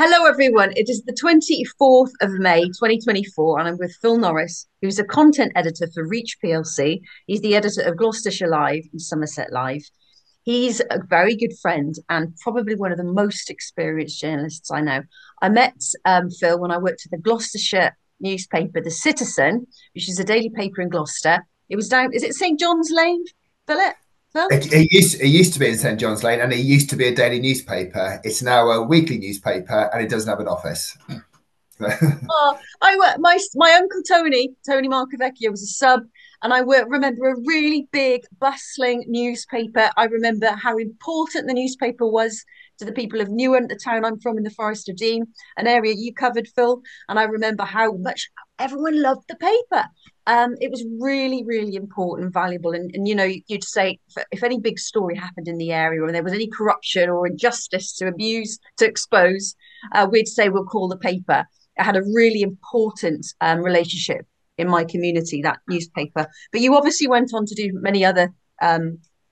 Hello, everyone. It is the 24th of May, 2024, and I'm with Phil Norris, who's a content editor for Reach PLC. He's the editor of Gloucestershire Live and Somerset Live. He's a very good friend and probably one of the most experienced journalists I know. I met Phil when I worked at the Gloucestershire newspaper, The Citizen, which is a daily paper in Gloucester. It was down, is it St. John's Lane, Philip? Phil? It used to be in St John's Lane, and it used to be a daily newspaper. It's now a weekly newspaper, and it doesn't have an office. Oh, I work. My uncle Tony Marcovecchio was a sub, and remember a really big, bustling newspaper. I remember how important the newspaper was to the people of Newark, the town I'm from in the Forest of Dean, an area you covered, Phil. And I remember how much everyone loved the paper. It was really, really important and valuable. And you'd say if any big story happened in the area, or there was any corruption or injustice to expose, we'd say we'll call the paper. It had a really important relationship in my community, that newspaper. But you obviously went on to do many other.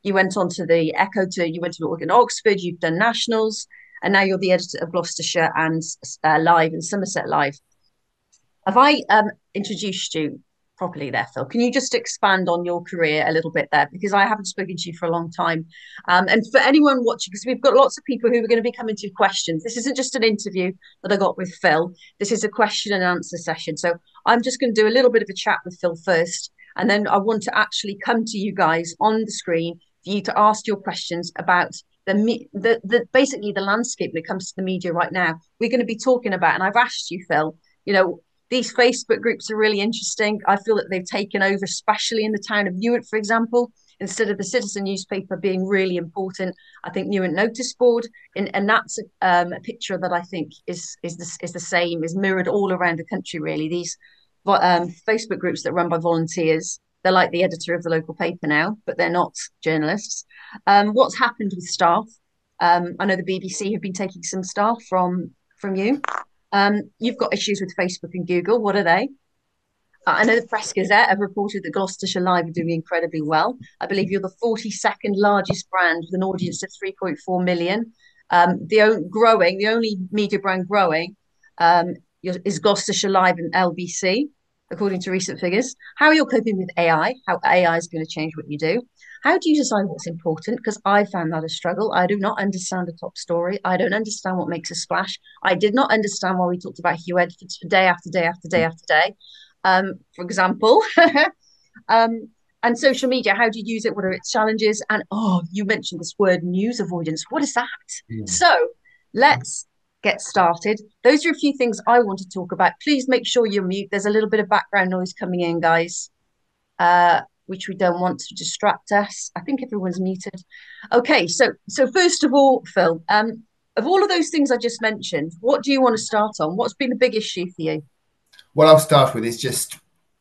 You went on to the Echo. You went to in Oxford. You've done nationals, and now you're the editor of Gloucestershire and Live and Somerset Live. Have I introduced you properly there, Phil? Can you just expand on your career a little bit there? Because I haven't spoken to you for a long time. And for anyone watching, because we've got lots of people who are going to be coming to questions. This isn't just an interview that I got with Phil. This is a question and answer session. So I'm just going to do a little bit of a chat with Phil first. And then I want to actually come to you guys on the screen for you to ask your questions about basically the landscape when it comes to the media right now. We're going to be talking about, and I've asked you, Phil, these Facebook groups are really interesting. I feel that they've taken over, especially in the town of Newark, for example. Instead of the Citizen newspaper being really important, I think Newark Notice Board, and that's a picture that I think is the same, is mirrored all around the country. Really, these Facebook groups that are run by volunteers. They're like the editor of the local paper now, but they're not journalists. What's happened with staff? I know the BBC have been taking some staff from you. You've got issues with Facebook and Google. What are they? I know the Press Gazette have reported that Gloucestershire Live are doing incredibly well. I believe you're the 42nd largest brand with an audience of 3.4 million. The only media brand growing is Gloucestershire Live and LBC, according to recent figures. How are you coping with AI? How AI is going to change what you do? How do you decide what's important? Because I found that a struggle. I do not understand a top story. I don't understand what makes a splash. I did not understand why we talked about Hugh Edwards for day after day after day after day. For example, and social media. How do you use it? What are its challenges? And you mentioned this word news avoidance. What is that? Mm. So let's get started. Those are a few things I want to talk about. Please make sure you're mute. There's a little bit of background noise coming in, guys, which we don't want to distract us. I think everyone's muted. Okay, so first of all, Phil, of all of those things I just mentioned, what do you want to start on? What's been the big issue for you? What I'll start with is just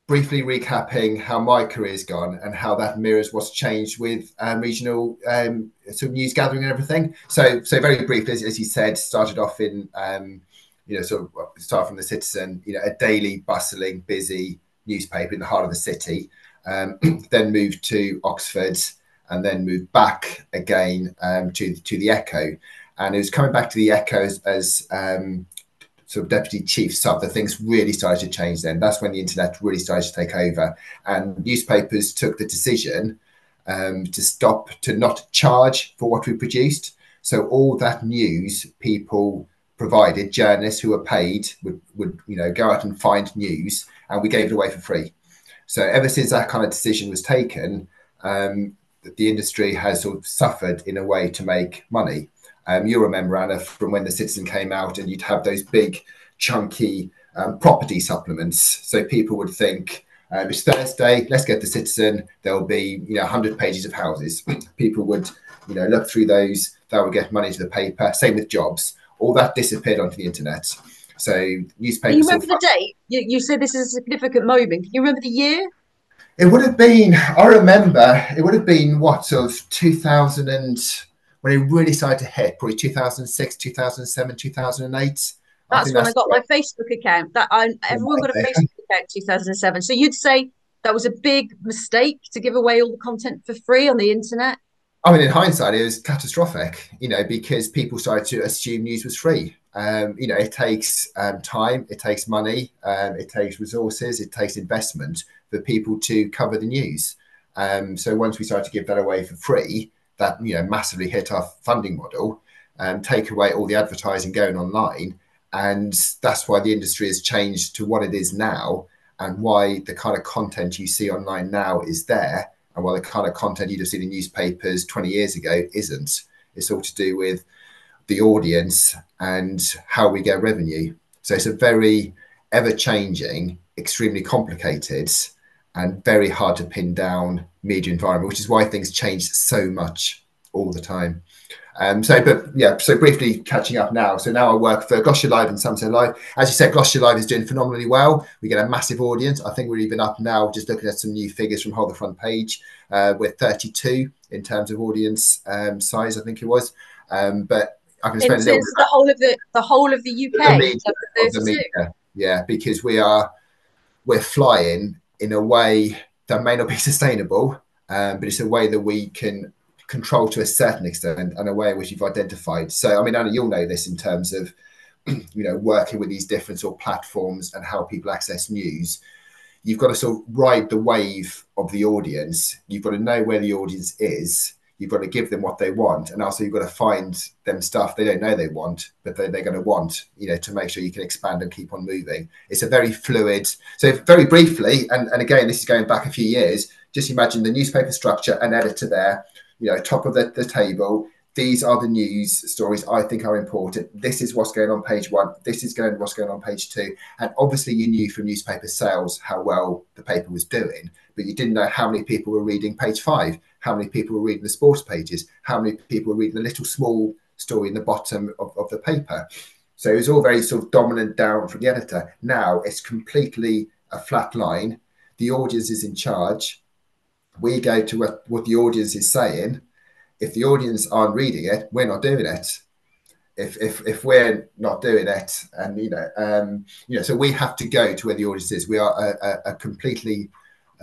briefly recapping how my career's gone and how that mirrors what's changed with regional sort of news gathering and everything. So very briefly, as you said, started off in sort of start from the Citizen, a daily, bustling, busy newspaper in the heart of the city. Then moved to Oxford, and then moved back again to the Echo. And it was coming back to the Echo as sort of deputy chief sub that things really started to change. Then that's when the internet really started to take over, and newspapers took the decision to not charge for what we produced. So all that news people provided, journalists who were paid would go out and find news, and we gave it away for free. So ever since that kind of decision was taken, the industry has sort of suffered in a way to make money. You'll remember, Anna, from when the Citizen came out, and you'd have those big, chunky property supplements. So people would think, it's Thursday, let's get the Citizen. There'll be 100 pages of houses. People would look through those. That would get money to the paper. Same with jobs. All that disappeared onto the internet. So Can you newspapers. remember the date? You said this is a significant moment. Can you remember the year? It would have been. I remember. It would have been what, sort of 2000 and when it really started to hit, probably 2006, 2007, 2008. I That's think when I that's got my Facebook account. Everyone got a Facebook account in 2007. So you'd say that was a big mistake to give away all the content for free on the internet? I mean, in hindsight, it was catastrophic, because people started to assume news was free. It takes time, it takes money, it takes resources, it takes investment for people to cover the news. So once we started to give that away for free, that massively hit our funding model, take away all the advertising going online, and that's why the industry has changed to what it is now, and why the kind of content you see online now is there, and why the kind of content you'd have seen in newspapers 20 years ago isn't. It's all to do with the audience and how we get revenue. So it's a very ever changing, extremely complicated, and very hard to pin down media environment, which is why things change so much all the time. So briefly catching up now. So now I work for Glos Live and Somerset Live. As you said, Glos Live is doing phenomenally well. We get a massive audience. I think we're even up now, just looking at some new figures from Hold the Front Page. We're 32 in terms of audience size, I think it was. But I can In spend a little terms of the whole of the UK, bit so of the 32. media, yeah, because we're flying in a way that may not be sustainable, but it's a way that we can control to a certain extent, and a way in which you've identified. So, I mean, Anna, you'll know this in terms of working with these different sort of platforms and how people access news. You've got to sort of ride the wave of the audience. You've got to know where the audience is. You've got to give them what they want, and also you've got to find them stuff they don't know they want, but they're going to want, to make sure you can expand and keep on moving. It's a very fluid. So very briefly, and again, this is going back a few years. Just imagine the newspaper structure, an editor there, top of the table. These are the news stories I think are important. This is what's going on page one. This is what's going on page two. And obviously you knew from newspaper sales how well the paper was doing, but you didn't know how many people were reading page 5, how many people were reading the sports pages, how many people were reading the little small story in the bottom of the paper. So it was all very sort of dominant down from the editor. Now it's completely a flat line. The audience is in charge. We go to what the audience is saying. If the audience aren't reading it, we're not doing it. If we're not doing it, and so we have to go to where the audience is. We are a completely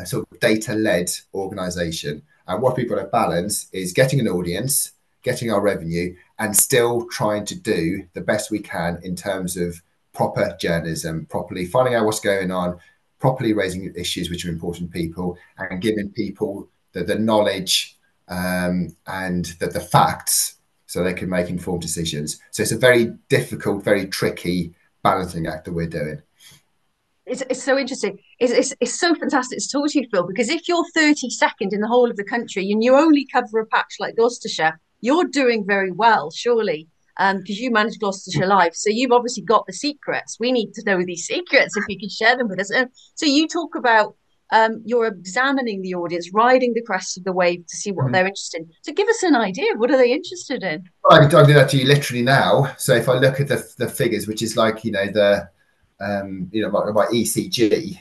sort of data-led organisation, and what we've got to balance is getting an audience, getting our revenue, and still trying to do the best we can in terms of proper journalism, properly finding out what's going on, properly raising issues which are important to people, and giving people the knowledge and the facts so they can make informed decisions. So it's a very difficult, very tricky balancing act that we're doing. It's so interesting. It's so fantastic to talk to you, Phil, because if you're 32nd in the whole of the country and you only cover a patch like Gloucestershire, you're doing very well, surely, because you manage Gloucestershire Live. So you've obviously got the secrets. We need to know these secrets if you could share them with us. So you talk about you're examining the audience, riding the crest of the wave to see what they're interested in. So give us an idea. What are they interested in? I can do that to you literally now. So if I look at the figures, which is like my ECG.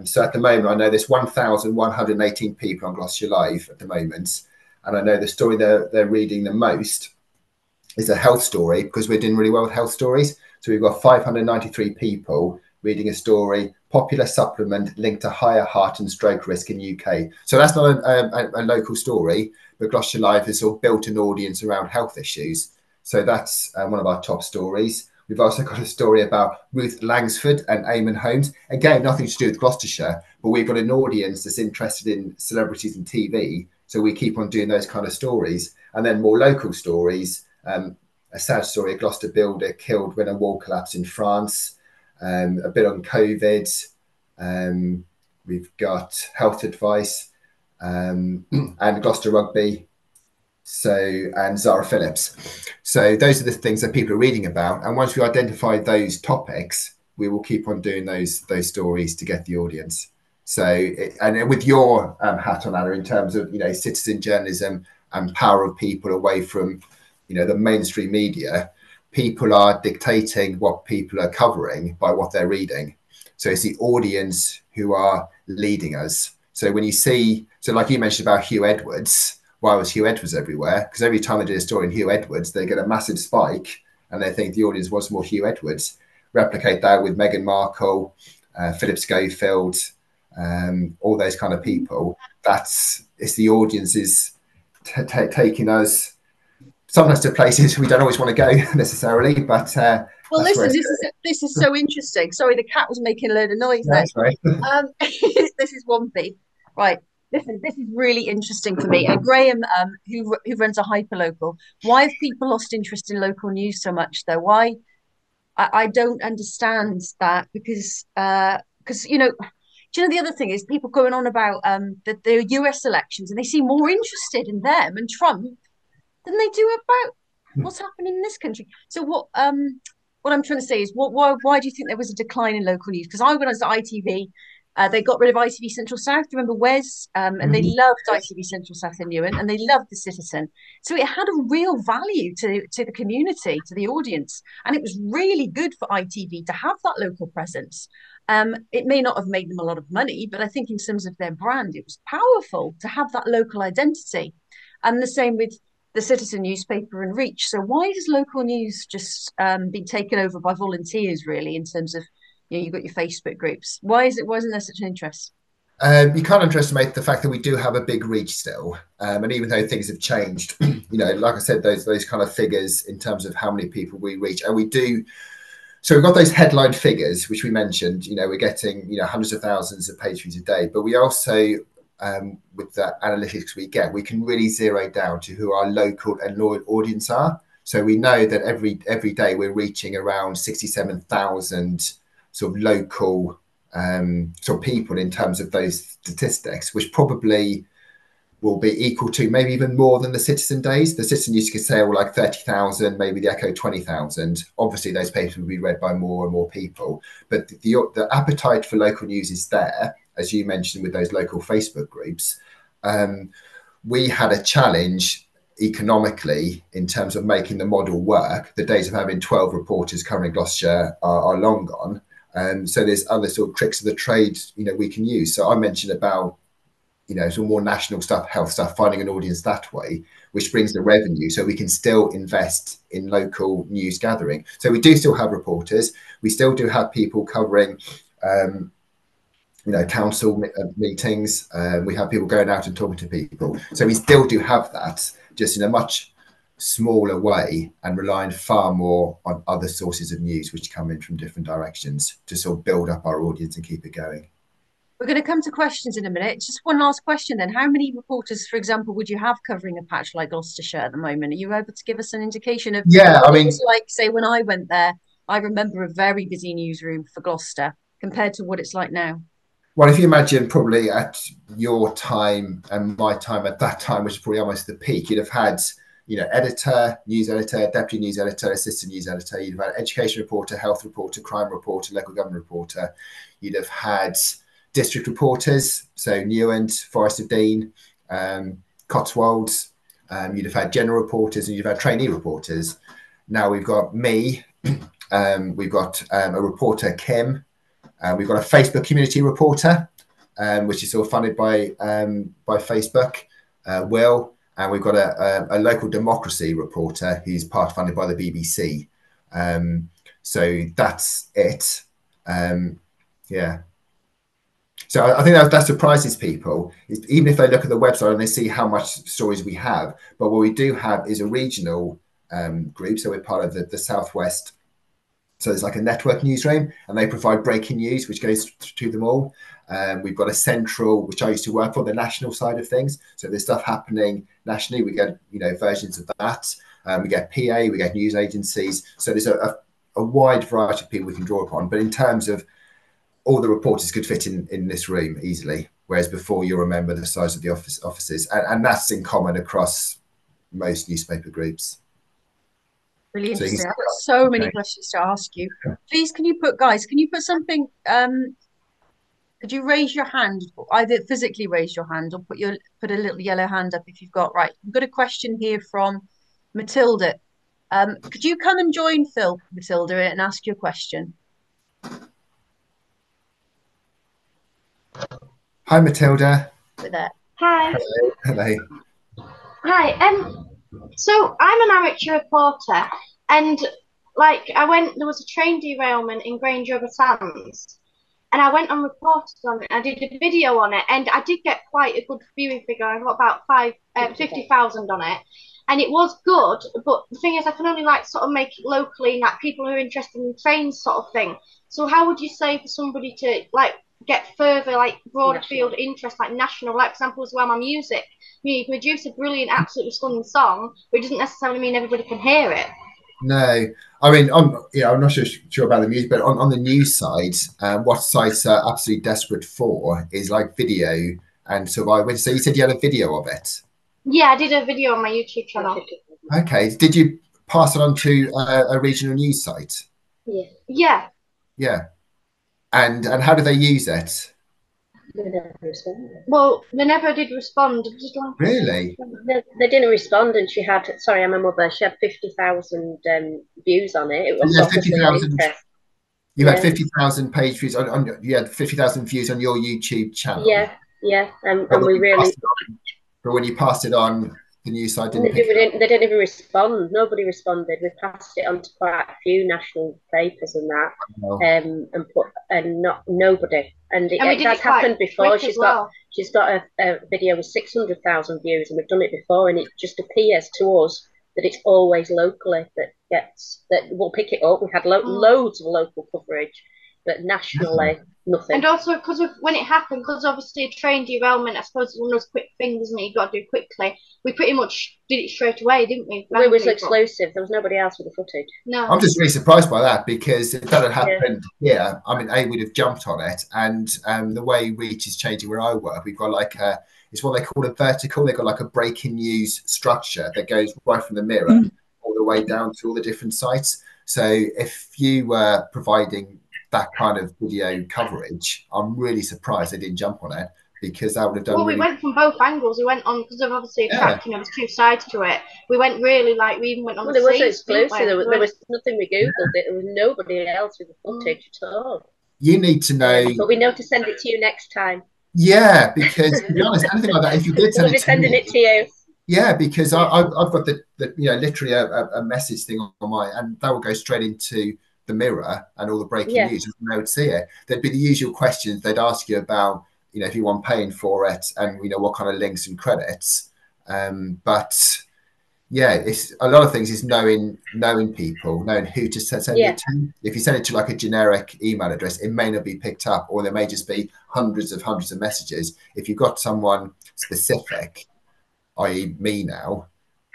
So at the moment, I know there's 1,118 people on Gloucestershire Live at the moment, and I know the story they're reading the most is a health story, because we're doing really well with health stories. So we've got 593 people reading a story, popular supplement linked to higher heart and stroke risk in UK. So that's not a local story, but Gloucestershire Live has sort of built an audience around health issues. So that's one of our top stories. We've also got a story about Ruth Langsford and Eamon Holmes. Again, nothing to do with Gloucestershire, but we've got an audience that's interested in celebrities and TV. So we keep on doing those kind of stories. And then more local stories, a sad story, a Gloucester builder killed when a wall collapsed in France, a bit on COVID. We've got health advice and Gloucester Rugby. And Zara Phillips. So those are the things that people are reading about. And once we identify those topics, we will keep on doing those stories to get the audience. So, and with your hat on, Anna, in terms of, citizen journalism and power of people away from, the mainstream media, people are dictating what people are covering by what they're reading. So it's the audience who are leading us. So when you see, so like you mentioned about Hugh Edwards, why was Hugh Edwards everywhere? Because every time they did a story in Hugh Edwards, they get a massive spike and they think the audience wants more Hugh Edwards. Replicate that with Meghan Markle, Philip Schofield, all those kind of people. It's the audience is taking us sometimes to places we don't always want to go necessarily, but Well, that's where listen, it's this is so interesting. Sorry, the cat was making a load of noise yeah, then. that's right. This is one thing, right? Listen, this is really interesting for me. Graham, who runs a hyperlocal, why have people lost interest in local news so much though? Why? I don't understand that because do you know the other thing is people going on about the US elections and they seem more interested in them and Trump than they do about what's happening in this country. So what I'm trying to say is why do you think there was a decline in local news? Because when I was at ITV, they got rid of ITV Central South. Do you remember Wes? And they Mhm. loved ITV Central South in Newen, and they loved The Citizen. So it had a real value to the community, to the audience, and it was really good for ITV to have that local presence. It may not have made them a lot of money, but I think in terms of their brand, it was powerful to have that local identity. And the same with the Citizen newspaper and Reach. So why has local news just been taken over by volunteers, really, in terms of you've got your Facebook groups? Why isn't there such an interest? You can't underestimate the fact that we do have a big reach still, and even though things have changed, like I said, those kind of figures in terms of how many people we reach, and we do. So we've got those headline figures which we mentioned. We're getting hundreds of thousands of page views a day, but we also with the analytics we get, we can really zero down to who our local and loyal audience are. So we know that every day we're reaching around 67,000 sort of local sort of people in terms of those statistics, which probably will be equal to maybe even more than the Citizen days. The Citizen used to say, well, like 30,000, maybe the Echo 20,000. Obviously, those papers will be read by more and more people. But the appetite for local news is there, as you mentioned, with those local Facebook groups. We had a challenge economically in terms of making the model work. The days of having 12 reporters covering Gloucestershire are long gone. So there's other sort of tricks of the trade, we can use. So I mentioned about some more national stuff, health stuff, finding an audience that way, which brings the revenue. So we can still invest in local news gathering. So we do still have reporters. We still do have people covering, council meetings. We have people going out and talking to people. So we still do have that, just in a much smaller way and relying far more on other sources of news which come in from different directions to sort of build up our audience and keep it going. We're going to come to questions in a minute. Just one last question then. How many reporters, for example, would you have covering a patch like Gloucestershire at the moment? Are you able to give us an indication of Yeah, I what it mean, was like, say, when I went there? I remember a very busy newsroom for Gloucester compared to what it's like now. well, if you imagine probably at your time and my time at that time, which is probably almost the peak, you'd have had, editor, news editor, deputy news editor, assistant news editor. You'd have had education reporter, health reporter, crime reporter, local government reporter. You'd have had district reporters, so Newent, Forest of Dean, Cotswolds. You'd have had general reporters and you'd have had trainee reporters. Now we've got me, we've got a reporter, Kim, we've got a Facebook community reporter, which is sort of funded by Facebook, Will, and we've got a local democracy reporter who's part funded by the BBC. So that's it. Yeah. So I think that surprises people, even if they look at the website and they see how much stories we have. But what we do have is a regional group. So we're part of the Southwest. So there's like a network newsroom, and they provide breaking news, which goes to them all. We've got a central, which I used to work for, the national side of things. So there's stuff happening nationally. We get versions of that. We get PA, we get news agencies. So there's a wide variety of people we can draw upon. But in terms of all the reporters could fit in this room easily, whereas before you remember the size of the offices, and that's in common across most newspaper groups. Really So you interesting. can, I've got so many okay. questions to ask you. Please, can you put something, could you raise your hand, either physically raise your hand or put a little yellow hand up if you've got, right. We've got a question here from Matilda. Could you come and join Phil, Matilda, and ask your question? Hi, Matilda. With that. Hi. Hello. Hello. Hi. So I'm an amateur reporter, and there was a train derailment in Grange over Sands, and I went and reported on it. I did a video on it, and I did get quite a good viewing figure. I got about 50,000 on it. and it was good. But the thing is, I can only like sort of make it locally, like people who are interested in trains, sort of thing. So how would you say for somebody to like get further, like broader field interest, like national, like for example, as well, my music. You can produce a brilliant, absolutely stunning song, but it doesn't necessarily mean everybody can hear it. No, I mean, I'm not sure about the music, but on the news side, what sites are absolutely desperate for is like video and survival. So you said you had a video of it. Yeah, I did a video on my YouTube channel. Okay, did you pass it on to a regional news site? Yeah. Yeah. Yeah, and how do they use it? Well, they never did respond. Really? They didn't respond, and she had. Sorry, I'm a mother. She had 50,000 views on it. It was Yeah, obviously an interest. You had 50,000 page views you had 50,000 views on your YouTube channel. Yeah, and we really. But when you passed it on, the news site They didn't even respond. Nobody responded. We passed it on to quite a few national papers and that, and nobody. And it has happened before. She's got a video with 600,000 views, and we've done it before, and it just appears to us that it's always locally that we'll pick it up. We had loads of local coverage, but nationally. Nothing. And also because of when it happened, because obviously a train derailment, I suppose, is one of those quick things, isn't it? You got to do quickly. We pretty much did it straight away, didn't we? It was exclusive. There was nobody else with the footage. No. I'm just really surprised by that, because if that had happened here, I mean, we'd have jumped on it. And the way reach is changing where I work, we've got like it's what they call a vertical. They've got like a breaking news structure that goes right from the Mirror all the way down to all the different sites. So if you were providing that kind of video coverage, I'm really surprised they didn't jump on it, because that would have done. Well, we went from both angles. We went on because of obviously tracking. There was two sides to it. We went really we even went on. Well, there was exclusive. There was nothing. We googled it. There was nobody else with the footage at all. You need to know. But we know to send it to you next time. Yeah, because to be honest, anything like that, if you did send we'll be sending it to you. Yeah, because I've got the literally a message thing on my, and that will go straight into the Mirror and all the breaking news, and they would see it. There'd be the usual questions they'd ask you about, if you want paying for it, and what kind of links and credits. But yeah, it's a lot of things is knowing people, knowing who to send it to. If you send it to like a generic email address, it may not be picked up, or there may just be hundreds of messages. If you've got someone specific, i.e. me now,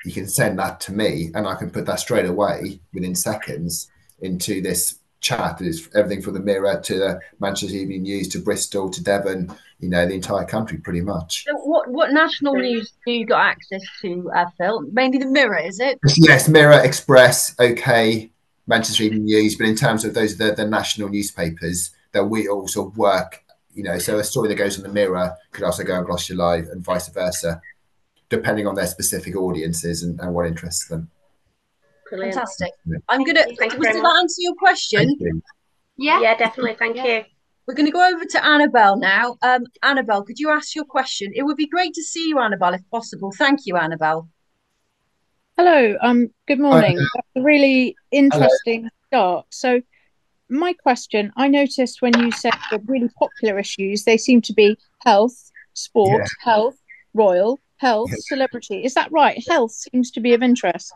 you can send that to me, and I can put that straight away within seconds into this chat. There's everything from the Mirror to the Manchester Evening News to Bristol to Devon, the entire country pretty much. So what national news do you got access to, Phil? Mainly the Mirror, is it? Yes, Mirror, Express, OK, Manchester Evening News. But in terms of those, the national newspapers that we also work, so a story that goes on the Mirror could also go on Glos Live and vice versa, depending on their specific audiences and what interests them. Brilliant. Fantastic. I'm gonna. Did that answer your question? You. Yeah, definitely. Thank you. We're going to go over to Annabelle now. Annabelle, could you ask your question? It would be great to see you, Annabelle, if possible. Thank you, Annabelle. Hello. Good morning. That's a really interesting start. So, my question: I noticed when you said the really popular issues, they seem to be health, sport, health, royal, health, celebrity. Is that right? Health seems to be of interest.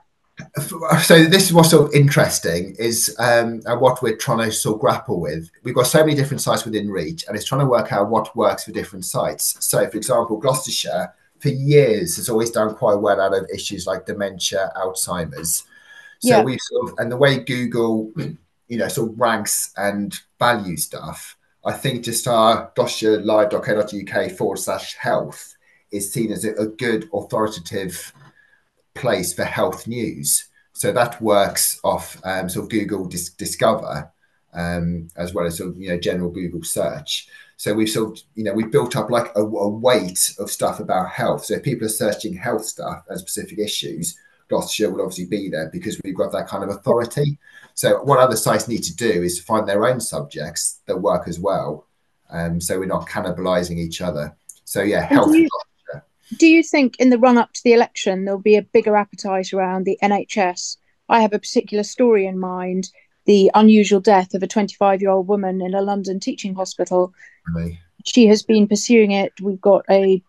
So this is what's sort of interesting is what we're trying to sort of grapple with. We've got so many different sites within Reach, and it's trying to work out what works for different sites. So, for example, Gloucestershire for years has always done quite well out of issues like dementia, Alzheimer's. So we've and the way Google, sort of ranks and values stuff, I think just our gloucestershire.live.co.uk/health is seen as a good authoritative place for health news. So that works off sort of Google Discover, as well as sort of general Google search. So we've sort of we've built up like a weight of stuff about health. So if people are searching health stuff and specific issues, Gloucestershire will obviously be there because we've got that kind of authority. So what other sites need to do is to find their own subjects that work as well, so we're not cannibalizing each other. So yeah, health. Do you think in the run-up to the election there'll be a bigger appetite around the NHS? I have a particular story in mind, the unusual death of a 25-year-old woman in a London teaching hospital. Really? She has been pursuing it. We've got a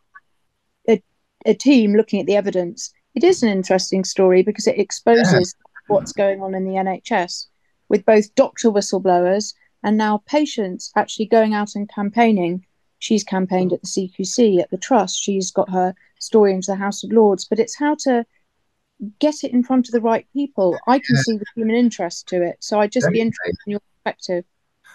team looking at the evidence. It is an interesting story because it exposes what's going on in the NHS with both doctor whistleblowers and now patients actually going out and campaigning. She's campaigned at the CQC, at the Trust. She's got her story into the House of Lords, but it's how to get it in front of the right people. I can see the human interest to it. So I'd just be interested in your perspective.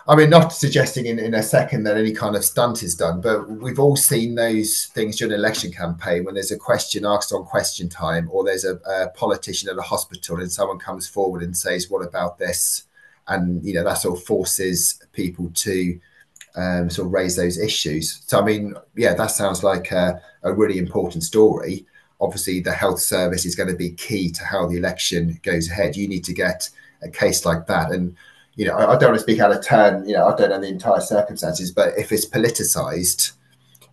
I mean, not suggesting in a second that any kind of stunt is done, but we've all seen those things during an election campaign when there's a question asked on question time, or there's a politician at a hospital and someone comes forward and says, what about this? And, you know, that sort of forces people to sort of raise those issues. So, I mean, yeah, that sounds like a really important story. Obviously, the health service is going to be key to how the election goes ahead. You need to get a case like that. And, you know, I don't want to speak out of turn, you know, I don't know the entire circumstances, but if it's politicized,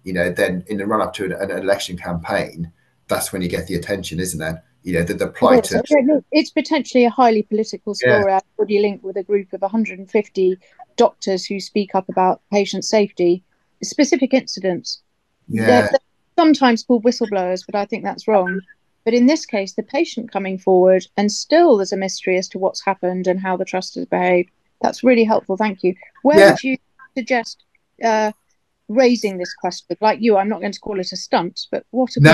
you know, then in the run up to an election campaign, that's when you get the attention, isn't it? You know, the plight of... It's potentially a highly political story. I've already linked with a group of 150 doctors who speak up about patient safety, specific incidents. They're sometimes called whistleblowers, but I think that's wrong. But in this case, the patient coming forward, and still there's a mystery as to what's happened and how the trust has behaved. That's really helpful. Thank you. Where would you suggest raising this question? Like you, I'm not going to call it a stunt, but what? No.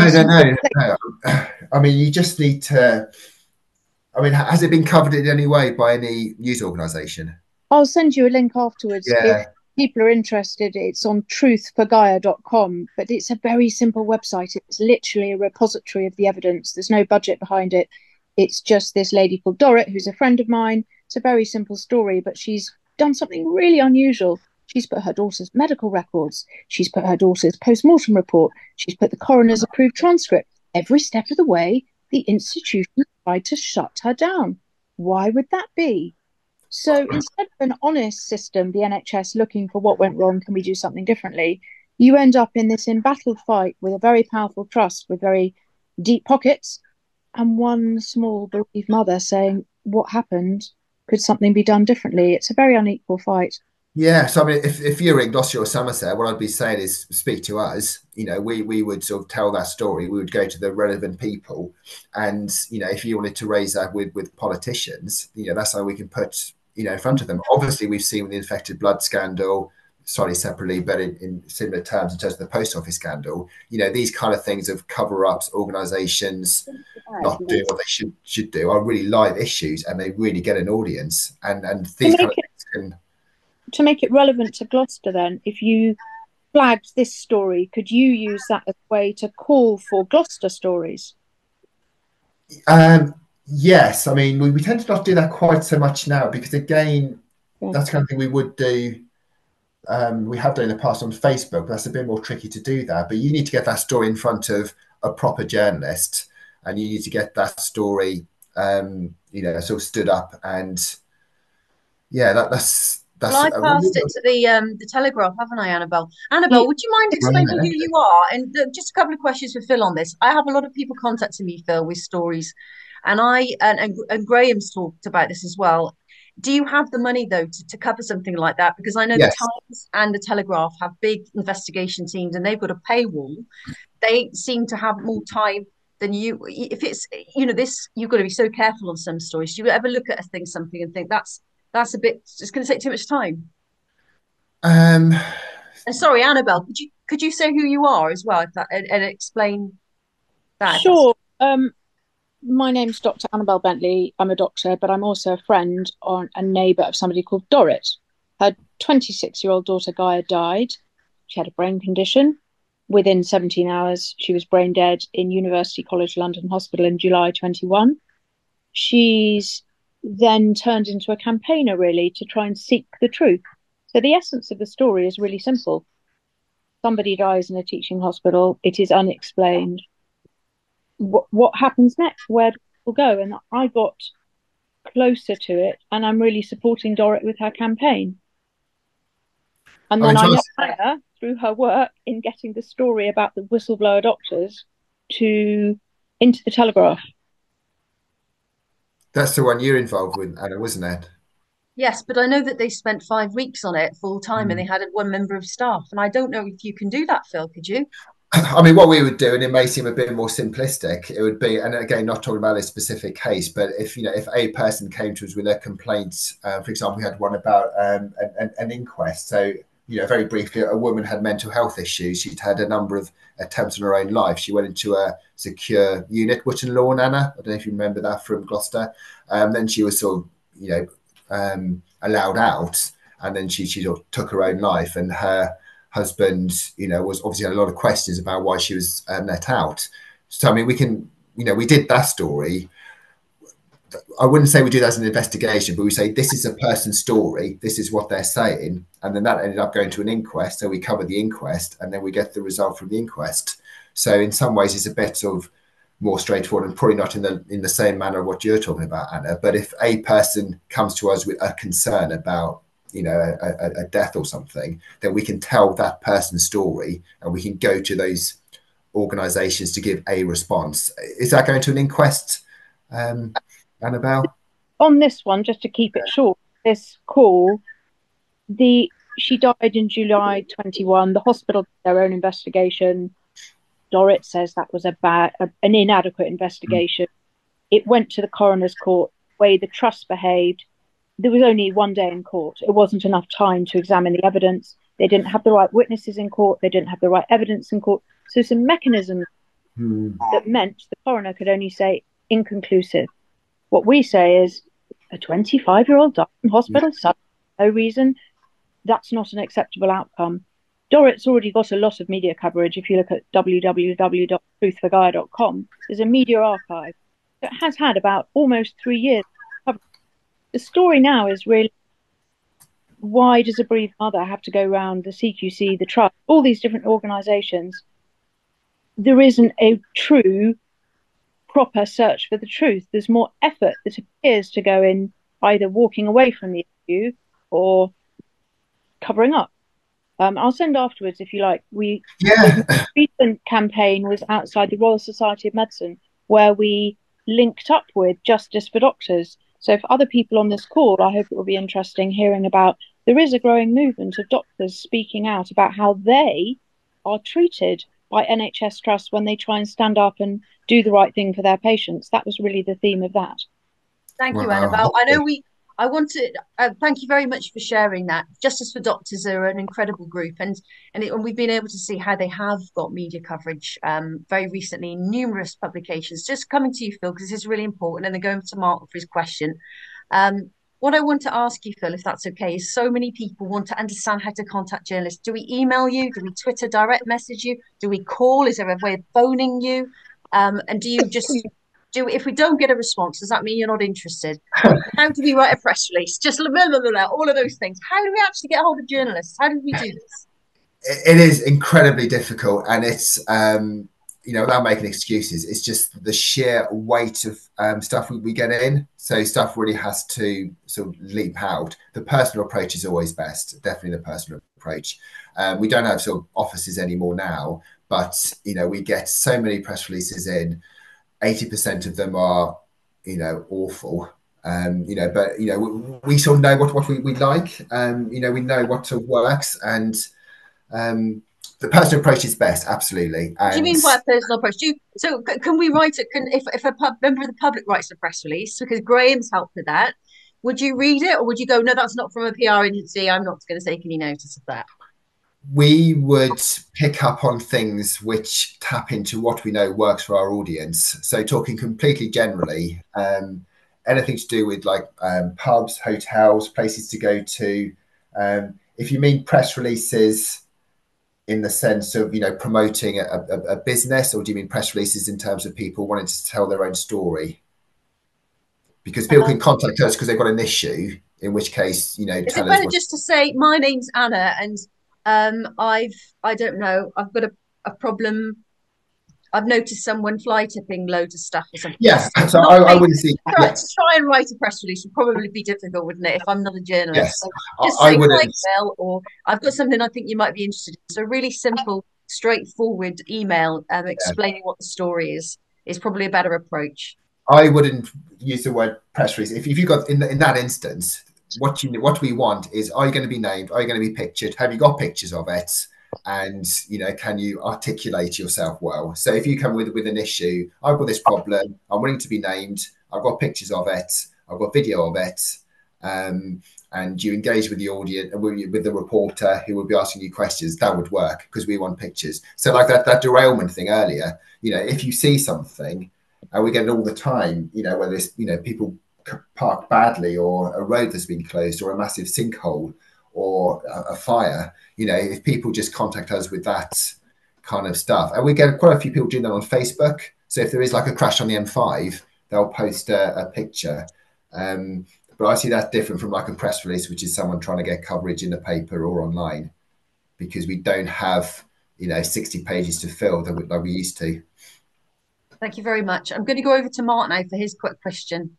I mean, you just need to... I mean, has it been covered in any way by any news organisation? I'll send you a link afterwards. Yeah. If people are interested, it's on truthforgaia.com, but it's a very simple website. It's literally a repository of the evidence. There's no budget behind it. It's just this lady called Dorrit, who's a friend of mine. It's a very simple story, but she's done something really unusual. She's put her daughter's medical records. She's put her daughter's post-mortem report. She's put the coroner's approved transcript. Every step of the way, the institution tried to shut her down. Why would that be? So instead of an honest system, the NHS looking for what went wrong, can we do something differently? You end up in this embattled fight with a very powerful trust with very deep pockets and one small bereaved mother saying, what happened? Could something be done differently? It's a very unequal fight. Yeah, so I mean, if you're in Gloucester or Somerset, what I'd be saying is speak to us. You know, we would sort of tell that story. We would go to the relevant people, and you know, if you wanted to raise that with politicians, you know, that's how we can put, you know, in front of them. Obviously, we've seen with the infected blood scandal, slightly separately, but in similar terms in terms of the post office scandal. You know, these kind of things of cover-ups, organisations not doing what they should do are really live issues, and they really get an audience. And these kind of things can... To make it relevant to Gloucester, then, if you flagged this story, could you use that as a way to call for Gloucester stories? Yes, I mean, we tend to not do that quite so much now because, again, that's the kind of thing we would do. We have done in the past on Facebook. That's a bit more tricky to do that, but you need to get that story in front of a proper journalist, and you need to get that story, you know, sort of stood up. And yeah, that's. Well, I passed it to the Telegraph, haven't I, Annabelle? Annabelle, would you mind explaining who you are? And just a couple of questions for Phil on this. I have a lot of people contacting me, Phil, with stories, and and Graham's talked about this as well. Do you have the money though to cover something like that? Because I know the Times and the Telegraph have big investigation teams, and they've got a paywall. They seem to have more time than you. If it's, you know, this, you've got to be so careful on some stories. Do you ever look at something and think that's a bit, it's going to take too much time? And sorry, Annabelle, could you say who you are as well, and explain that? Sure. My name's Dr. Annabelle Bentley. I'm a doctor, but I'm also a friend or a neighbour of somebody called Dorrit. Her 26-year-old daughter Gaia died. She had a brain condition. Within 17 hours, she was brain dead in University College London Hospital in July 21. She's then turned into a campaigner, really, to try and seek the truth. So the essence of the story is really simple. Somebody dies in a teaching hospital. It is unexplained. What happens next? Where do people go? And I got closer to it, and I'm really supporting Dorrit with her campaign. And then I know her through her work in getting the story about the whistleblower doctors into the Telegraph. That's the one you're involved with, Anna, wasn't it? Yes, but I know that they spent 5 weeks on it full time, and they had one member of staff. And I don't know if you can do that, Phil. Could you? I mean, what we would do, and it may seem a bit more simplistic, it would be, and again, not talking about a specific case, but if if a person came to us with a complaint, for example, we had one about an inquest. So very briefly, a woman had mental health issues. She'd had a number of attempts on her own life. She went into a secure unit, Wootton Lawn, Anna. I don't know if you remember that from Gloucester. Then she was sort of allowed out, and then she sort of took her own life, and her husband, was obviously had a lot of questions about why she was let out. So, I mean, we did that story. I wouldn't say we do that as an investigation, but we say this is a person's story. This is what they're saying. And then that ended up going to an inquest. So we cover the inquest and then we get the result from the inquest. So in some ways, it's a bit of more straightforward and probably not in the same manner of what you're talking about, Anna. But if a person comes to us with a concern about a death or something, then we can tell that person's story and we can go to those organisations to give a response. Is that going to an inquest, Annabelle? On this one, just to keep it short, this call, she died in July 21. The hospital did their own investigation. Dorrit says that was an inadequate investigation. It went to the coroner's court. The way the trust behaved, there was only one day in court. It wasn't enough time to examine the evidence. They didn't have the right witnesses in court. They didn't have the right evidence in court. So some mechanisms that meant the coroner could only say inconclusive. What we say is a 25-year-old died in hospital, no reason. That's not an acceptable outcome. Dorrit's already got a lot of media coverage. If you look at www.truthforgaia.com, there's a media archive that has had about almost 3 years. The story now is really, why does a bereaved mother have to go around the CQC, the Trust, all these different organisations? There isn't a true, proper search for the truth. There's more effort that appears to go in either walking away from the issue or covering up. I'll send afterwards if you like. The recent campaign was outside the Royal Society of Medicine, where we linked up with Justice for Doctors. So for other people on this call, I hope it will be interesting hearing about, there is a growing movement of doctors speaking out about how they are treated by NHS trusts when they try and stand up and do the right thing for their patients. That was really the theme of that. Thank you, Annabelle. I want to thank you very much for sharing that. Justice for Doctors are an incredible group, and we've been able to see how they have got media coverage very recently in numerous publications. Just coming to you, Phil, because this is really important, and then going to Mark for his question. What I want to ask you, Phil, if that's okay, is so many people want to understand how to contact journalists. Do we email you? Do we Twitter direct message you? Do we call? Is there a way of phoning you? And do you just if we don't get a response, does that mean you're not interested? How do we write a press release? Just all of those things. How do we actually get hold of journalists? How do we do this? It is incredibly difficult, and it's without making excuses, it's just the sheer weight of stuff we get in. So stuff really has to sort of leap out. The personal approach is always best. Definitely the personal approach. We don't have sort of offices anymore now, but we get so many press releases in. 80% of them are, awful. But we sort of know what we like. We know what sort of works, and the personal approach is best, absolutely. What do you mean by a personal approach? So can we write it? If a member of the public writes a press release, because Graham's helped with that, would you read it, or would you go, no, that's not from a PR agency, I'm not going to take any notice of that? We would pick up on things which tap into what we know works for our audience. So talking completely generally, anything to do with like pubs, hotels, places to go to. If you mean press releases in the sense of, promoting a business, or do you mean press releases in terms of people wanting to tell their own story? Because people can contact us because they've got an issue, in which case, is it better just to say, my name's Anna, and I don't know, I've got a problem. I've noticed someone fly tipping loads of stuff or something. Yeah, so I wouldn't see. To try and write a press release would probably be difficult, wouldn't it? If I'm not a journalist, yes, so just say hi, Phil, or I've got something I think you might be interested in. So really simple, straightforward email explaining what the story is probably a better approach. I wouldn't use the word press release. If you got in that instance, what we want is, are you going to be named? Are you going to be pictured? Have you got pictures of it? and can you articulate yourself well? So if you come with an issue, I've got this problem, I'm willing to be named, I've got pictures of it, I've got video of it, and you engage with the audience, with the reporter who will be asking you questions, that would work, because we want pictures. So like that derailment thing earlier, if you see something, and we get it all the time, whether it's people park badly, or a road that's been closed, or a massive sinkhole, or a fire, if people just contact us with that kind of stuff. And we get quite a few people doing that on Facebook. So if there is like a crash on the M5, they'll post a picture. But I see that different from like a press release, which is someone trying to get coverage in the paper or online, because we don't have 60 pages to fill like we used to. Thank you very much. I'm going to go over to Mark now for his quick question.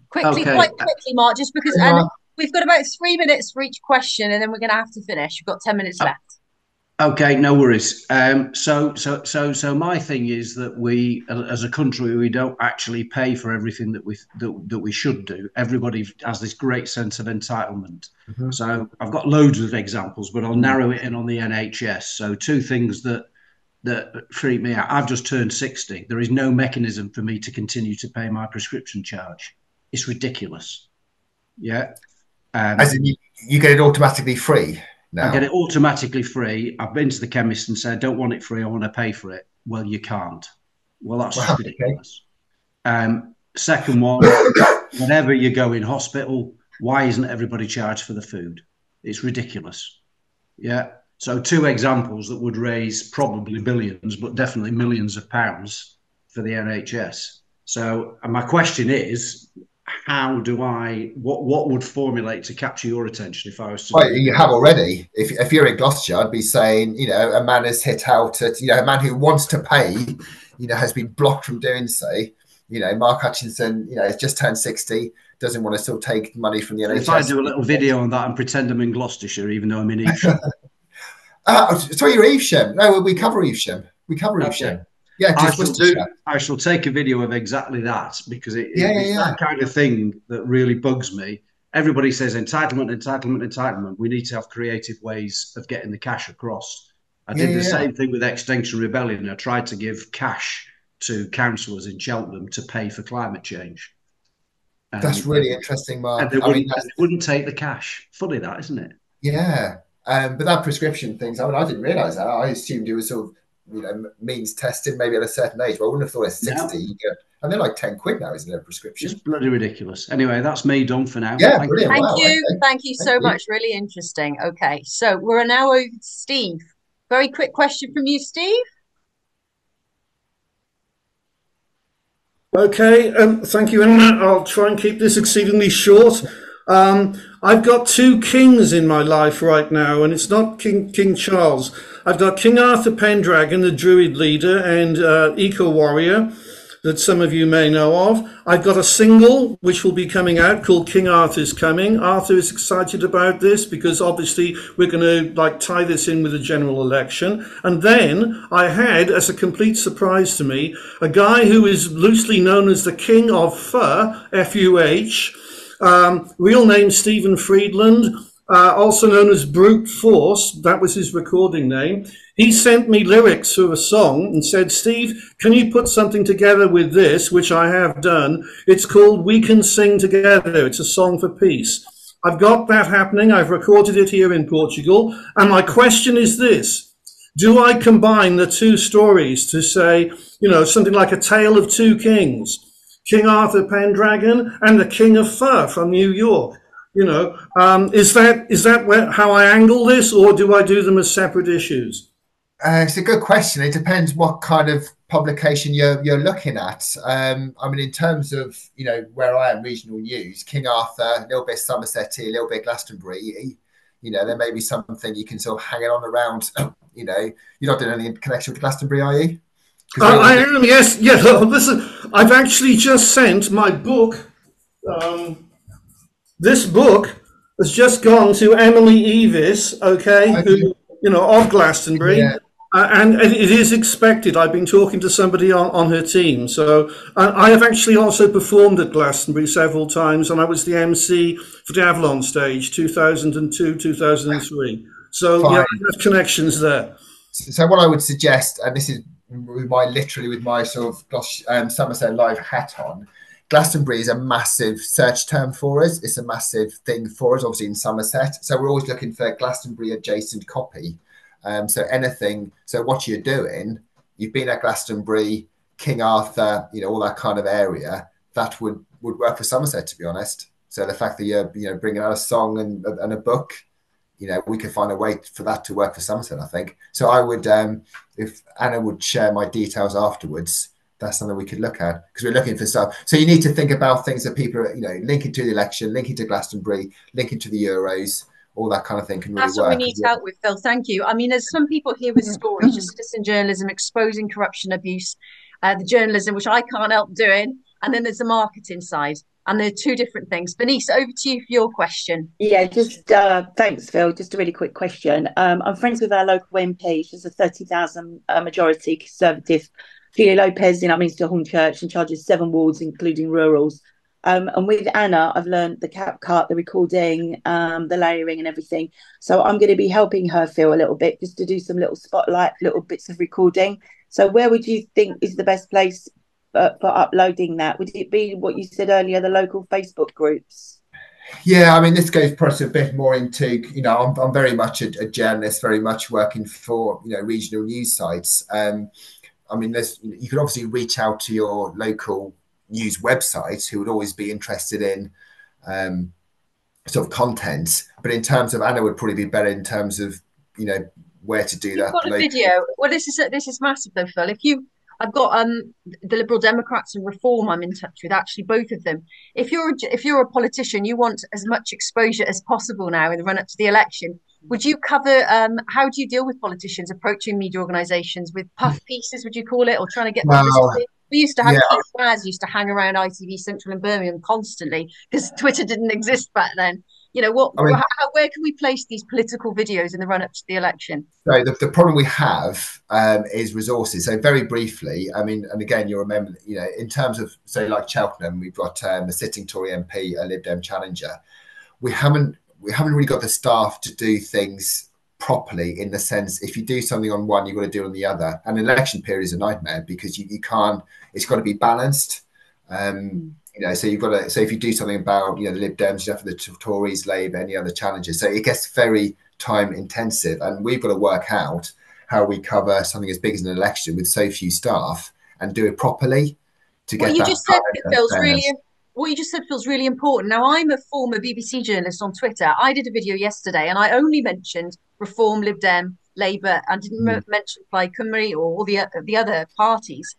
Quite quickly, Mark, just because we've got about 3 minutes for each question, and then we're going to have to finish. We've got 10 minutes left. Okay, no worries. So my thing is that we, as a country, we don't actually pay for everything that we should do. Everybody has this great sense of entitlement. Mm-hmm. So I've got loads of examples, but I'll narrow it in on the NHS. So 2 things that freak me out. I've just turned 60. There is no mechanism for me to continue to pay my prescription charge. It's ridiculous. Yeah. As in you get it automatically free now? I get it automatically free. I've been to the chemist and said, I don't want it free, I want to pay for it. Well, you can't. Well, that's just ridiculous. Okay. Second one, whenever you go in hospital, why isn't everybody charged for the food? It's ridiculous. Yeah. So 2 examples that would raise probably billions, but definitely millions of pounds for the NHS. So my question is, how do what would formulate to capture your attention if I was to? Well, you have already. If you're in Gloucestershire, I'd be saying, a man has hit out at, a man who wants to pay, has been blocked from doing so. Mark Hutchinson, has just turned 60, doesn't want to still take money from the NHS. If I do a little video on that and pretend I'm in Gloucestershire, even though I'm in Evesham. Sorry, you're Evesham. No, we cover Evesham. We cover Evesham. Yeah, I shall take a video of exactly that, because it's that kind of thing that really bugs me. Everybody says entitlement, entitlement, entitlement. We need to have creative ways of getting the cash across. I did the same thing with Extinction Rebellion. I tried to give cash to councillors in Cheltenham to pay for climate change. That's really interesting, Mark. And they wouldn't take the cash. Funny that, isn't it? Yeah. But that prescription things, I didn't realise that. I assumed it was sort of, means tested maybe at a certain age. But I wouldn't have thought at 60 you get, and they're like 10 quid now, isn't it, a prescription? It's bloody ridiculous. Anyway, that's me done for now. Yeah, brilliant. Thank you so much. Really interesting. Okay, so we're now over to Steve. Very quick question from you, Steve. Okay, thank you, Emma. I'll try and keep this exceedingly short. I've got 2 kings in my life right now, and it's not King Charles. I've got King Arthur Pendragon, the Druid leader and eco-warrior that some of you may know of. I've got a single which will be coming out called King Arthur's Coming. Arthur is excited about this because obviously we're going to tie this in with the general election. And then I had, as a complete surprise to me, a guy who is loosely known as the King of Fuh, F-U-H, real name Stephen Friedland, also known as Brute Force. That was his recording name. He sent me lyrics for a song and said, Steve, can you put something together with this, which I have done. It's called We Can Sing Together. It's a song for peace. I've got that happening. I've recorded it here in Portugal. And my question is this. Do I combine the 2 stories to say, something like a tale of 2 kings? King Arthur Pendragon and the King of Fuh from New York. Is that how I angle this, or do I do them as separate issues? It's a good question. It depends what kind of publication you're looking at. In terms of where I am, regional news, King Arthur, a little bit Somerset, a little bit Glastonbury. There may be something you can sort of hang it on around. You're not doing any connection with Glastonbury, are you? I am, yes. Listen, I've actually just sent my book. This book has just gone to Emily Evis, who, of Glastonbury. Yeah. And it is expected. I've been talking to somebody on her team. So I have actually also performed at Glastonbury several times, and I was the MC for the Avalon stage, 2002, 2003. So Fine. yeah, I have connections there. So what I would suggest, and this is with my sort of Glos Somerset Live hat on, Glastonbury is a massive search term for us. It's a massive thing for us, obviously in Somerset. So we're always looking for Glastonbury adjacent copy. So anything. So what you're doing, you've been at Glastonbury, King Arthur, all that kind of area. That would work for Somerset, to be honest. So the fact that you're bringing out a song and a book, we could find a way for that to work for Somerset, I think. So I would, if Anna would share my details afterwards, that's something we could look at, because we're looking for stuff. So you need to think about things that people are, linking to the election, linking to Glastonbury, linking to the Euros, all that kind of thing can really work. That's what we need help with, Phil. Thank you. I mean, there's some people here with stories, just citizen journalism, exposing corruption, abuse, the journalism, which I can't help doing. And then there's the marketing side. And they're two different things. Bernice, over to you for your question. Yeah, just thanks, Phil. Just a really quick question. I'm friends with our local MP. She's a 30,000 majority Conservative, Julia Lopez in Upminster Hornchurch, and charges 7 wards, including rurals. And with Anna, I've learned the cap cut, the recording, the layering and everything. So I'm going to be helping her, Phil, a little bit, just to do some little spotlight, little bits of recording. So where would you think is the best place for uploading that? Would it be what you said earlier, the local Facebook groups? Yeah, I mean, this goes perhaps a bit more into, I'm very much a journalist, very much working for, regional news sites. I mean, you can obviously reach out to your local news websites who would always be interested in sort of content. But in terms of, Anna would probably be better in terms of, where to do that. You've got a video. Well, this is massive though, Phil. I've got the Liberal Democrats and Reform I'm in touch with, actually both of them. If you're a politician, you want as much exposure as possible now in the run up to the election. Would you cover how do you deal with politicians approaching media organisations with puff pieces, would you call it, or trying to get publicity? We used to have Keith Raz used to hang around ITV Central in Birmingham constantly because Twitter didn't exist back then. Where can we place these political videos in the run up to the election? So the problem we have is resources. So very briefly, I mean, and again, you'll remember, in terms of, say, like Cheltenham, we've got a sitting Tory MP, a Lib Dem challenger. We haven't really got the staff to do things properly, in the sense, if you do something on one, you've got to do it on the other. And an election period is a nightmare because you can't, it's got to be balanced. So you've got to, so if you do something about, the Lib Dems, you have the Tories, Labour, any other challenges. So it gets very time intensive, and we've got to work out how we cover something as big as an election with so few staff and do it properly to get what you that. Just said, Phil's really, what you just said feels really important. Now, I'm a former BBC journalist on Twitter. I did a video yesterday and I only mentioned Reform, Lib Dem, Labour, and didn't mention Plaid Cymru or all the other parties.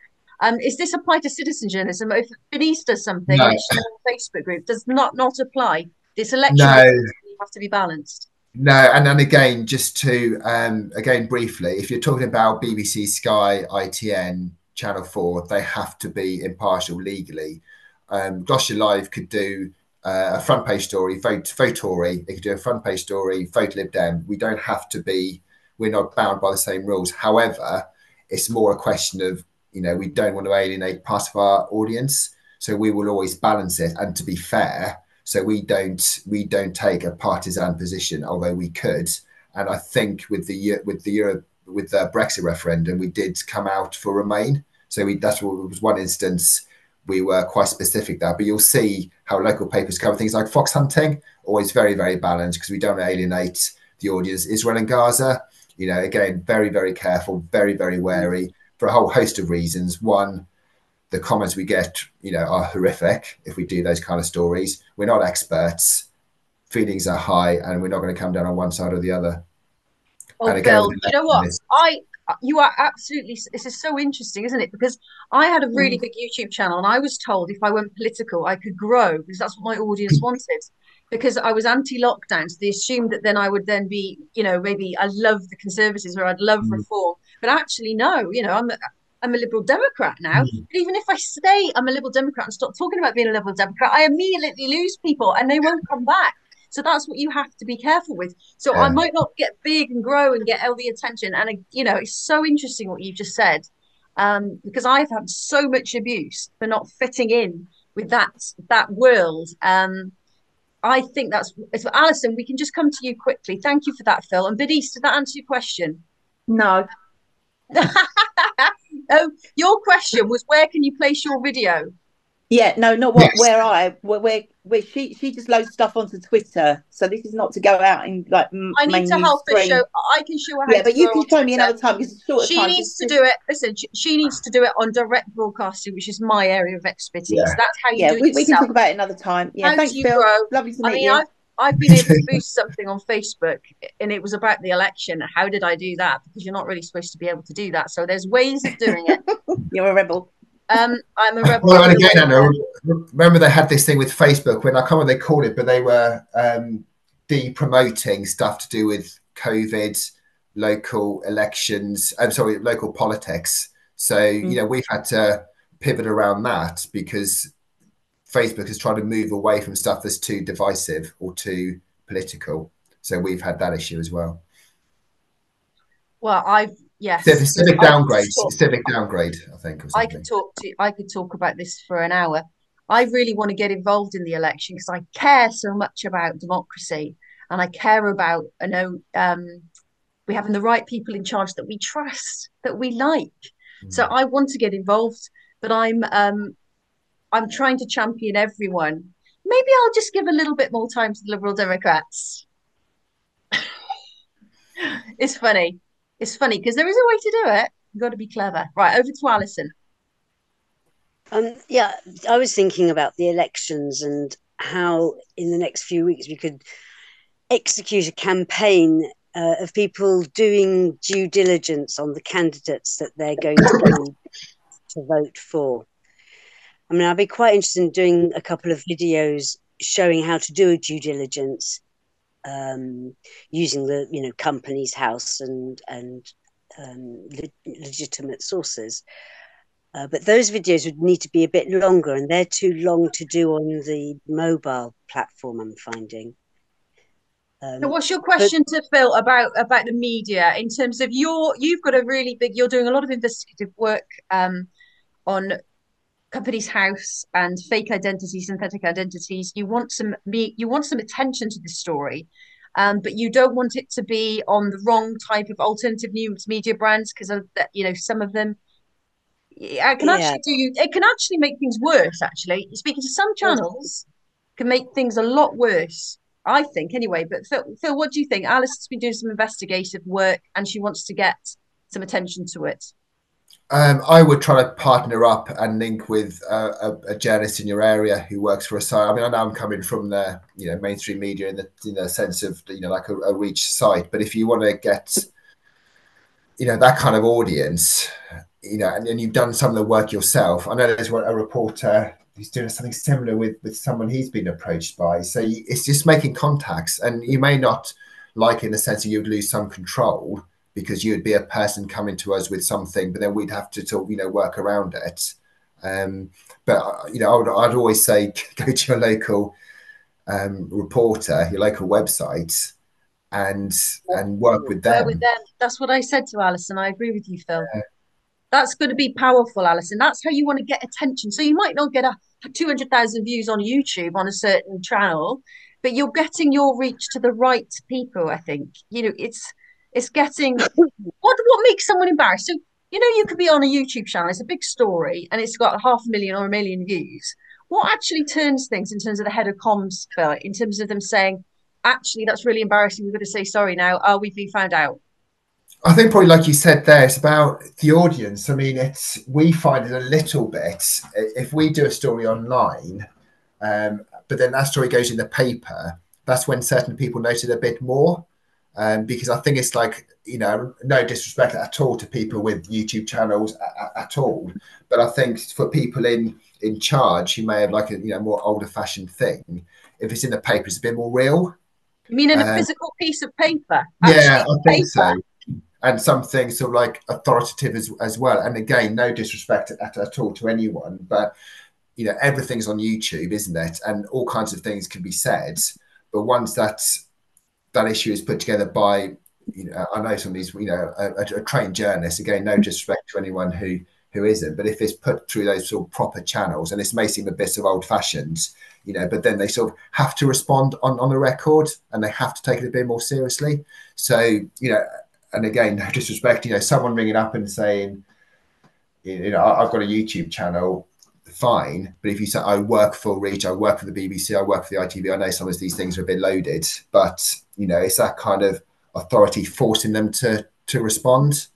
Is this apply to citizen journalism? If Bernice does something on a Facebook group, does not apply? This election has to be balanced. No, and then again, just to again briefly, if you're talking about BBC, Sky, ITN, Channel 4, they have to be impartial legally. Glos Live could do a front page story, vote Tory. They could do a front page story, vote Lib Dem. We don't have to be. We're not bound by the same rules. However, it's more a question of, we don't want to alienate part of our audience, so we will always balance it. And to be fair, so we don't take a partisan position, although we could. And I think with the Brexit referendum, we did come out for Remain. So that's what was one instance we were quite specific there. But you'll see how local papers cover things like fox hunting, always very, very balanced, because we don't alienate the audience. Israel and Gaza, again, very, very careful, very, very wary for a whole host of reasons. One, the comments we get, are horrific if we do those kind of stories. We're not experts. Feelings are high, and we're not going to come down on one side or the other. Oh, and again, Phil, you know what? You are absolutely. This is so interesting, isn't it? Because I had a really big YouTube channel, and I was told if I went political, I could grow because that's what my audience wanted. Because I was anti-lockdown, so they assumed that then I would then be, maybe I love the Conservatives or I'd love reform. But actually, no, I'm a Liberal Democrat now. But even if I say I'm a Liberal Democrat and stop talking about being a Liberal Democrat, I immediately lose people and they won't come back. So that's what you have to be careful with. So I might not get big and grow and get all the attention. And, it's so interesting what you've just said, because I've had so much abuse for not fitting in with that world. I think that's Alison. We can just come to you quickly. Thank you for that, Phil. And Bidis, did that answer your question? No. Oh, your question was where can you place your video? Yeah, no, not what where she just loads stuff onto Twitter. So this is not to go out in like I need main to help her stream. show. I can show her how Yeah, to but go you can on show me Twitter. another time because it's short She time. needs to do it. Listen, she needs to do it on direct broadcasting, which is my area of expertise. Yeah. That's how you Yeah, do it we yourself. can talk about it another time. Yeah, How thanks, do you Phil. grow? Lovely to I meet mean, you. I've been able to boost something on Facebook, and it was about the election. How did I do that? Because you're not really supposed to be able to do that. So there's ways of doing it. You're a rebel. I'm a rebel. Well, and again, Anna, remember they had this thing with Facebook when I can't remember what they called it, but they were de-promoting stuff to do with COVID, local elections. I'm sorry, local politics. So you know we've had to pivot around that because Facebook is trying to move away from stuff that's too divisive or too political. So we've had that issue as well. Well, yes. Civic downgrade, I think. Or something. I could talk about this for an hour. I really want to get involved in the election because I care so much about democracy, and I care about we having the right people in charge that we trust, that we like. So I want to get involved, but I'm trying to champion everyone. Maybe I'll just give a little bit more time to the Liberal Democrats. It's funny. It's funny because there is a way to do it. You've got to be clever. Right, over to Alison. Yeah, I was thinking about the elections and how in the next few weeks we could execute a campaign of people doing due diligence on the candidates that they're going to vote for. I mean, I'd be quite interested in doing a couple of videos showing how to do a due diligence using the Companies House and legitimate sources. But those videos would need to be a bit longer, and they're too long to do on the mobile platform, I'm finding. So what's your question to Phil about the media in terms of you've got a really big, you're doing a lot of investigative work on Companies House and fake identities, synthetic identities. You want some attention to this story, but you don't want it to be on the wrong type of alternative news media brands because some of them it can actually make things worse. Actually, speaking to some channels can make things a lot worse. I think anyway. But Phil, what do you think? Alice has been doing some investigative work and she wants to get some attention to it. I would try to partner up and link with a journalist in your area who works for a site. I mean, I know I'm coming from the mainstream media in the sense of like a reach site, but if you want to get that kind of audience, and you've done some of the work yourself. I know there's a reporter who's doing something similar with someone he's been approached by. So it's just making contacts, and you may not like in the sense that you'd lose some control because you'd be a person coming to us with something, but then we'd have to work around it. But I'd always say go to your local reporter, your local website, and work with them. That's what I said to Alison. I agree with you, Phil. That's going to be powerful, Alison. That's how you want to get attention. So you might not get 200,000 views on YouTube on a certain channel, but you're getting your reach to the right people. I think it's getting what makes someone embarrassed. So you could be on a YouTube channel. It's a big story, and it's got 500,000 or 1 million views. What actually turns things in terms of the head of comms, Phil, in terms of them saying, actually, that's really embarrassing. We've got to say sorry now. Oh, we've been found out. I think probably like you said there, it's about the audience. I mean, we find it a little bit if we do a story online, but then that story goes in the paper. That's when certain people notice it a bit more, because I think it's like no disrespect at all to people with YouTube channels at all, but I think for people in charge who may have like a more older-fashioned thing, if it's in the paper, it's a bit more real. You mean in a physical piece of paper? Yeah, I think so. And something sort of like authoritative as well. And again, no disrespect at all to anyone, but everything's on YouTube, isn't it? And all kinds of things can be said. But once that issue is put together by, I know some of these, a trained journalist. Again, no disrespect to anyone who who isn't. But if it's put through those sort of proper channels, and this may seem a bit of old fashioned, you know, but then they sort of have to respond on the record, and they have to take it a bit more seriously. So, you know, and again, no disrespect, you know, someone ringing up and saying, you know, I've got a YouTube channel, fine. But if you say, I work for Reach, I work for the BBC, I work for the ITV, I know some of these things are a bit loaded, but, you know, it's that kind of authority forcing them to respond.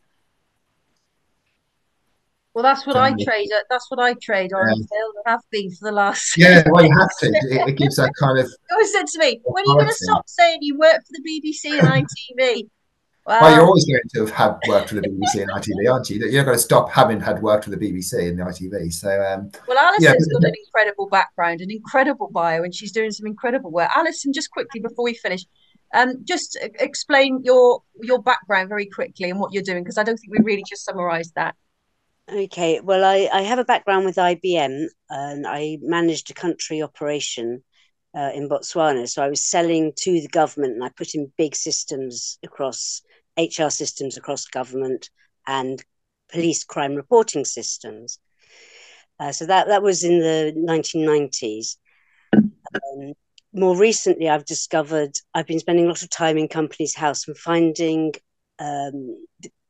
Well, that's what I trade. That's what I trade on, Phil. I have been for the last. Yeah, well, you have to. It gives that kind of. You always said to me, "When are you going to stop saying you work for the BBC and ITV?" Well, you're always going to have worked for the BBC and ITV, aren't you? You're not going to stop having had worked for the BBC and the ITV. So, well, Alison's got an incredible background, an incredible bio, and she's doing some incredible work. Alison, just quickly before we finish, just explain your background very quickly and what you're doing, because I don't think we really just summarised that. Okay, well, I have a background with IBM, and I managed a country operation in Botswana. So I was selling to the government, and I put in big systems across HR systems across government and police crime reporting systems. So that was in the 1990s. More recently, I've been spending a lot of time in Companies House and finding,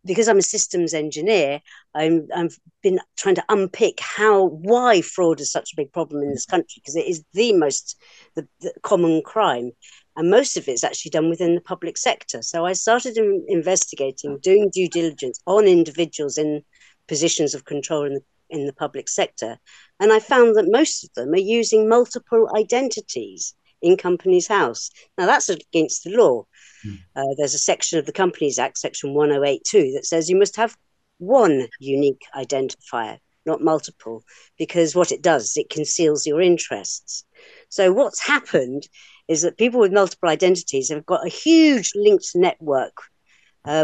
because I'm a systems engineer, I've been trying to unpick why fraud is such a big problem in this country, because it is the common crime. And most of it's actually done within the public sector. So I started investigating, doing due diligence on individuals in positions of control in the public sector. And I found that most of them are using multiple identities in Companies House. Now, that's against the law. There's a section of the Companies Act, section 1082, that says you must have one unique identifier, not multiple, because what it does is it conceals your interests. So what's happened is that people with multiple identities have got a huge linked network,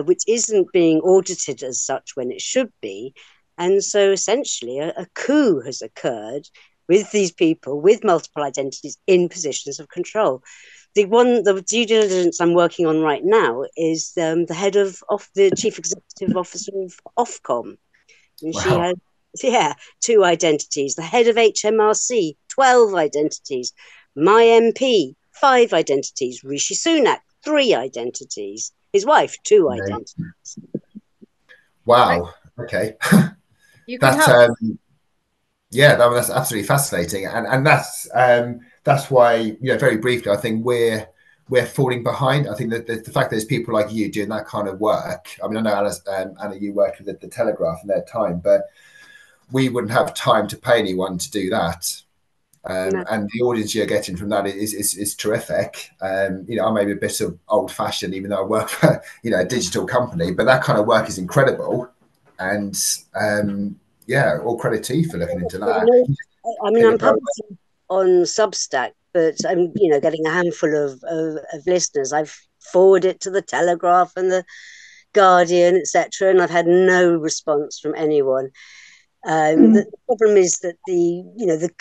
which isn't being audited as such when it should be. And so essentially a coup has occurred with these people with multiple identities in positions of control. The due diligence I'm working on right now is the head of the chief executive officer of Ofcom. And wow. She has, 2 identities. The head of HMRC, 12 identities. My MP, 5 identities. Rishi Sunak, 3 identities. His wife, 2 identities. Wow. Okay. That's absolutely fascinating, and that's why, you know, very briefly, I think we're falling behind. I think that the fact that there's people like you doing that kind of work. I mean, I know Alice, Anna, you worked with the Telegraph in their time, but we wouldn't have time to pay anyone to do that. No. And the audience you're getting from that is terrific. You know, I may be a bit of old fashioned, even though I work for, you know, a digital company, but that kind of work is incredible. And all credit to you for looking into that. I mean, I'm publishing on Substack, but I'm, you know, getting a handful of listeners. I've forwarded it to the Telegraph and the Guardian, etc., and I've had no response from anyone. The problem is that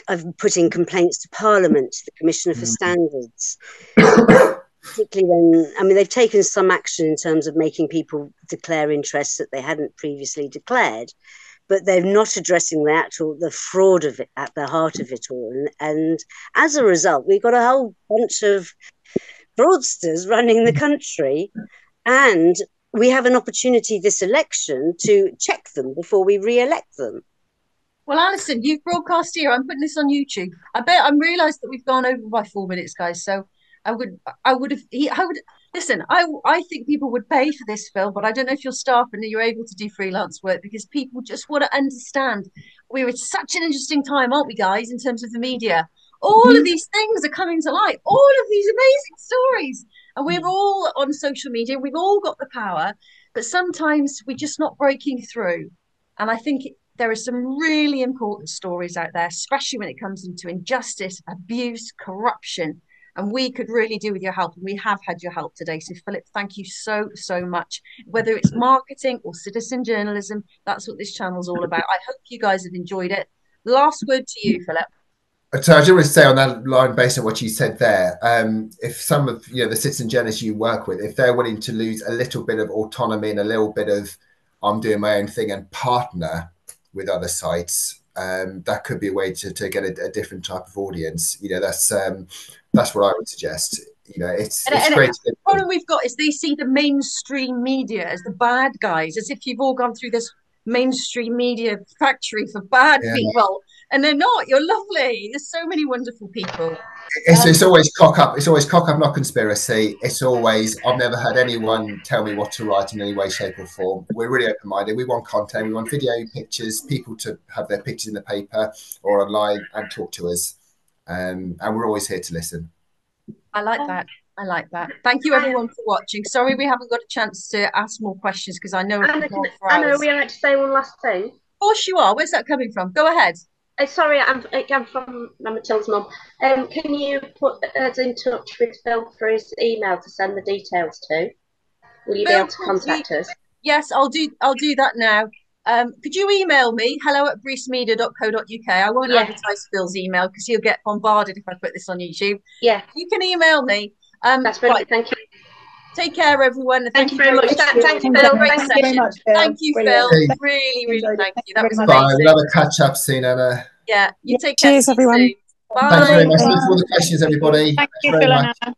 I've put in complaints to Parliament, the Commissioner for Standards, particularly when, I mean, they've taken some action in terms of making people declare interests that they hadn't previously declared, but they're not addressing the fraud of it at the heart of it all. And as a result, we've got a whole bunch of fraudsters running the country, and we have an opportunity this election to check them before we re-elect them. Well, Alison, you've broadcast here. I'm putting this on YouTube. I realised that we've gone over by 4 minutes, guys. So I would listen. I think people would pay for this, Phil, but I don't know if you're staff and you're able to do freelance work, because people just want to understand. We're at such an interesting time, aren't we, guys, in terms of the media? All of these things are coming to light. All of these amazing stories. And we're all on social media. We've all got the power, but sometimes we're just not breaking through. And I think there are some really important stories out there, especially when it comes into injustice, abuse, corruption. And we could really do with your help. And we have had your help today. So, Philip, thank you so, so much. Whether it's marketing or citizen journalism, that's what this channel's all about. I hope you guys have enjoyed it. Last word to you, Philip. So I just want to say on that line, based on what you said there, if some of the citizen journalists you work with, if they're willing to lose a little bit of autonomy and a little bit of I'm doing my own thing and partner with other sites, that could be a way to get a different type of audience. You know, that's what I would suggest. You know, it's great. The problem we've got is they see the mainstream media as the bad guys, as if you've all gone through this mainstream media factory for bad people, and they're not. You're lovely. There's so many wonderful people. It's always cock up. It's always cock up, not conspiracy. It's always, I've never had anyone tell me what to write in any way, shape, or form. We're really open minded. We want content. We want video, pictures, people to have their pictures in the paper or online and talk to us. And we're always here to listen. I like that. I like that. Thank you, everyone, for watching. Sorry we haven't got a chance to ask more questions because I know Anna, are we allowed to say one last thing? Of course you are. Where's that coming from? Go ahead. Sorry, I'm from Matilda's mum. Can you put us in touch with Phil for his email to send the details to? Will you be able to contact us? Yes, I'll do that now. Could you email me, hello@briefsmedia.co.uk? I won't advertise Phil's email because he'll get bombarded if I put this on YouTube. Yeah. You can email me. That's brilliant. Thank you. Take care, everyone. Thank you very much. Thanks, Phil. Thank you very much, Phil. Thank you, Phil. Really thank you. That was amazing. We'll have a catch up soon, Anna. Yeah, you take care. Cheers, everyone. Bye. Thanks very much for all the questions, everybody. Thank you, Phil and Anna.